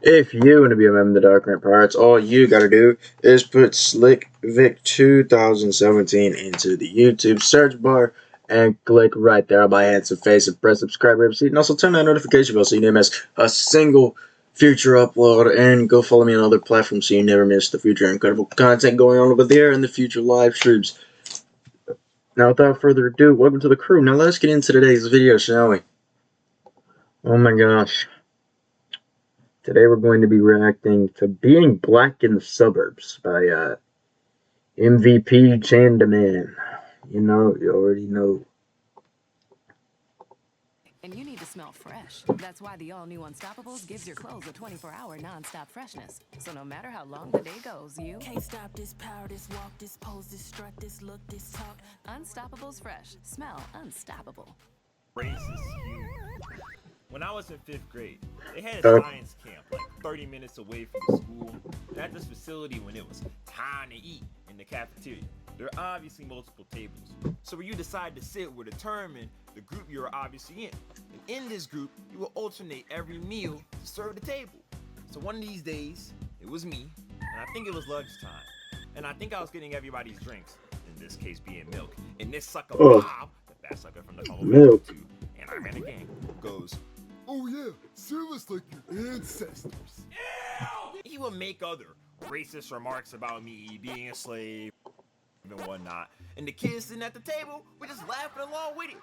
If you want to be a member of the Dark Knight Pirates, all you gotta do is put Slick Vic 2017 into the YouTube search bar and click right there on my handsome face and press subscribe receipt, and also turn that notification bell so you never miss a single future upload, and go follow me on other platforms so you never miss the future incredible content going on over there and the future live streams. Now, without further ado, welcome to the crew. Now, let's get into today's video, shall we? Oh my gosh. Today we're going to be reacting to Being Black in the Suburbs by MVP Chandaman. You know, you already know. And you need to smell fresh. That's why the all-new Unstoppables gives your clothes a 24-hour non-stop freshness. So no matter how long the day goes, you can't stop this power, this walk, this pose, this strut, this look, this talk. Unstoppables fresh. Smell unstoppable. Racist you. When I was in 5th grade, they had a Uh, science camp like 30 minutes away from the school. And at this facility, when it was time to eat in the cafeteria, there are obviously multiple tables. So where you decide to sit will determine the group you are obviously in. And in this group, you will alternate every meal to serve the table. So one of these days, it was me, and I think it was lunchtime. And I think I was getting everybody's drinks, in this case being milk. And this sucker Oh. Bob, the bad sucker from the Call Milk. 2, and I ran a gang, goes, "Oh yeah, serve us like your ancestors." ew! He would make other racist remarks about me being a slave and whatnot. And the kids sitting at the table were just laughing along with it.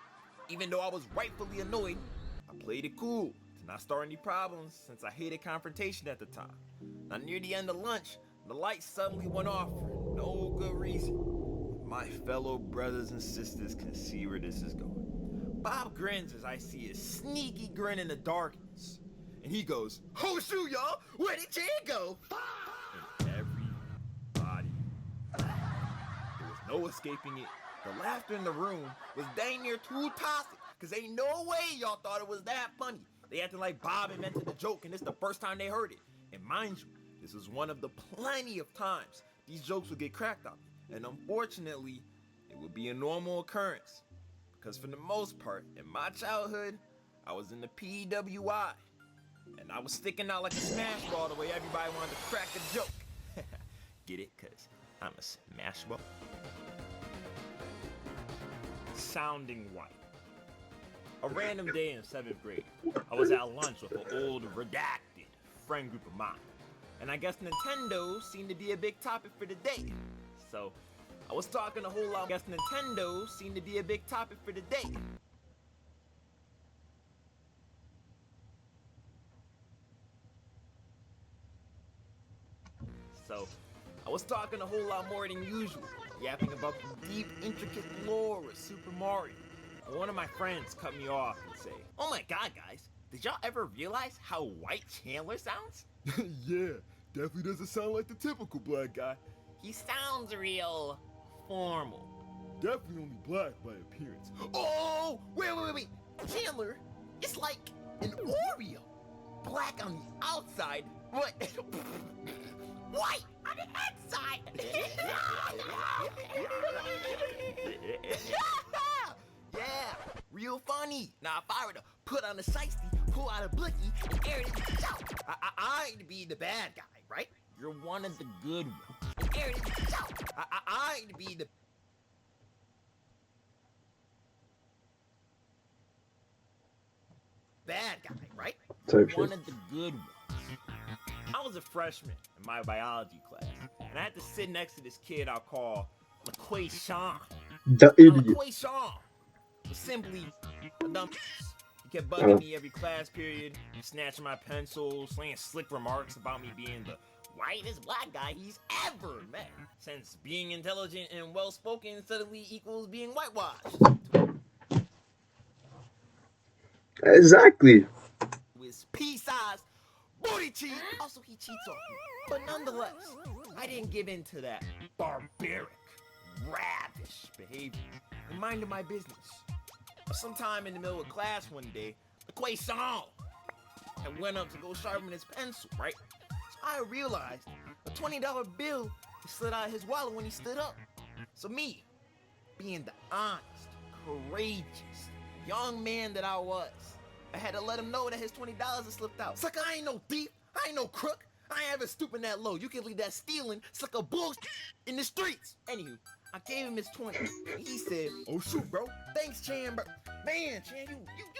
Even though I was rightfully annoyed, I played it cool to not start any problems since I hated confrontation at the time. Now near the end of lunch, the lights suddenly went off for no good reason. My fellow brothers and sisters can see where this is going. Bob grins as I see his sneaky grin in the darkness. And he goes, "Oh shoot, y'all, where did Chan go?" And everybody laughed. There was no escaping it. The laughter in the room was dang near too toxic, cause ain't no way y'all thought it was that funny. They acted like Bob invented the joke and it's the first time they heard it. And mind you, this was one of the plenty of times these jokes would get cracked on me. And unfortunately, it would be a normal occurrence. Because for the most part, in my childhood, I was in the PWI. And I was sticking out like a smash ball the way everybody wanted to crack a joke. Get it? Because I'm a smash ball. Sounding white. A random day in 7th grade, I was at lunch with an old redacted friend group of mine. And I guess Nintendo seemed to be a big topic for the day. So I was talking a whole lot. I guess Nintendo seemed to be a big topic for the day. So I was talking a whole lot more than usual, yapping about the deep, intricate lore of Super Mario. And one of my friends cut me off and say, "Oh my god, guys, did y'all ever realize how white Chandler sounds?" Yeah, definitely doesn't sound like the typical black guy. He sounds real formal. Definitely only black by appearance. Oh, wait. Chandler, it's like an Oreo. Black on the outside, but white on the inside. Yeah, real funny. Now, if I were to put on a shiesty, pull out a blicky, and air it in the shout, I'd be the bad guy, right? You're one of the good ones. And air it in the shout, I'd be the bad guy, right? Type shit. One of the good ones. I was a freshman in my biology class, and I had to sit next to this kid I'll call LaQuay Sean. The Now, idiot. LaQuay Sean was simply a dumb. He kept bugging me every class period, snatching my pencil, slaying slick remarks about me being the whitest black guy he's ever met. Since being intelligent and well-spoken suddenly equals being whitewashed. Exactly. With pea-sized booty cheek. Also, he cheats on me. But nonetheless, I didn't give in to that barbaric, ravish behavior. I minded my business. Sometime in the middle of class one day, the croissant and went up to go sharpen his pencil, right? So I realized a $20 bill slid out of his wallet when he stood up. So me, being the honest, courageous, young man that I was, I had to let him know that his $20 had slipped out. Sucker, I ain't no thief. I I ain't no crook. I ain't ever stooping that low. You can leave that stealing, suck a bullshit in the streets. Anywho, I gave him his 20. He said, "Oh shoot, bro. Thanks, Chan, bro. Man, Chan, you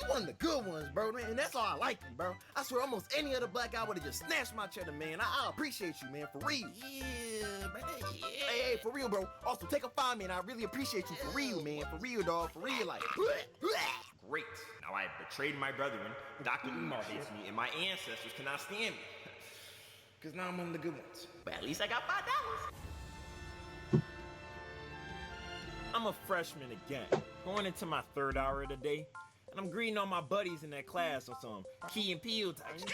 one of the good ones, bro, man. And that's all I like you, bro. I swear almost any other black guy would have just snatched my cheddar, man. I appreciate you, man, for real. Yeah, man. Yeah. Hey, for real, bro. Also, take a 5, man. I really appreciate you for real, man. For real, dog. For real, like. Great. Now I have betrayed my brethren. Dr. Umar hates me, and my ancestors cannot stand me. Because now I'm one of the good ones. But at least I got $5. I'm a freshman again, going into my 3rd hour of the day. And I'm greeting all my buddies in that class on some Key and Peele type shit.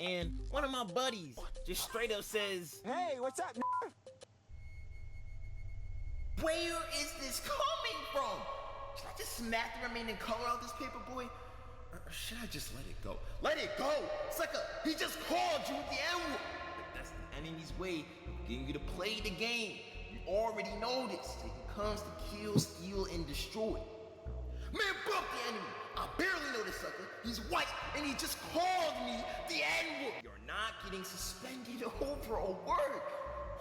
And one of my buddies just straight up says, "Hey, what's up, n***? Where is this coming from? Should I just smack the remaining color out of this paper, boy? Or should I just let it go? Let it go! Sucker, he just called you the N-word! But that's the enemy's way of getting you to play the game. You already know this. He comes to kill, steal, and destroy. Man, bump the enemy! I barely know this sucker. He's white, and he just called me the N-word. You're not getting suspended over a word.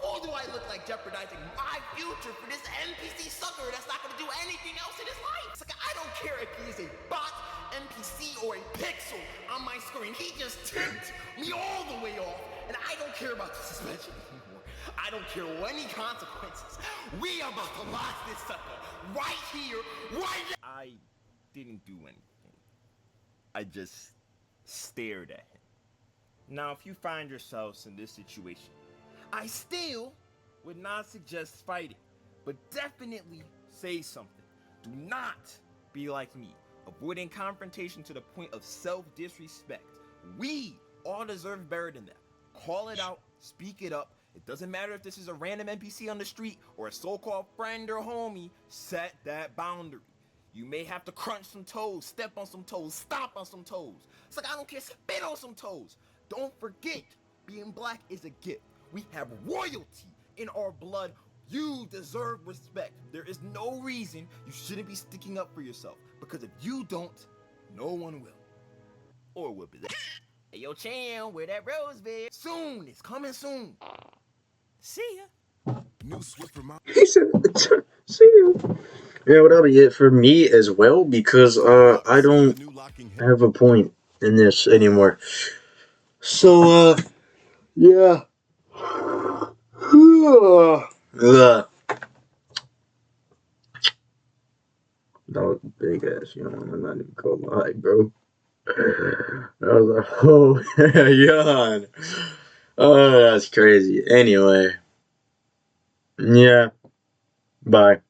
Who do I look like jeopardizing my future for this NPC sucker that's not gonna do anything else in his life? It's like, I don't care if he is a bot, NPC, or a pixel on my screen. He just tipped me all the way off, and I don't care about the suspension anymore. I don't care any consequences. We are about to lock this sucker right here, right now. I didn't do anything. I just stared at him. Now, if you find yourselves in this situation, I still would not suggest fighting, but definitely say something. Do not be like me, avoiding confrontation to the point of self-disrespect. We all deserve better than that. Call it out, speak it up. It doesn't matter if this is a random NPC on the street or a so-called friend or homie, set that boundary. You may have to crunch some toes, step on some toes, stomp on some toes. It's like, I don't care, spit on some toes. Don't forget, being black is a gift. We have royalty in our blood. You deserve respect. There is no reason you shouldn't be sticking up for yourself. Because if you don't, no one will. Or will be there. Hey, yo, Chan, where that rose bed? Soon, it's coming soon. See ya. New Swift reminder. He said, "See you." Yeah, well, that'll be it for me as well because I don't New locking head. have a point in this anymore. So yeah. Ugh. That was big ass yawn. I'm not even gonna lie, bro. That was a whole yawn. Oh, that's crazy. Anyway, yeah. Bye.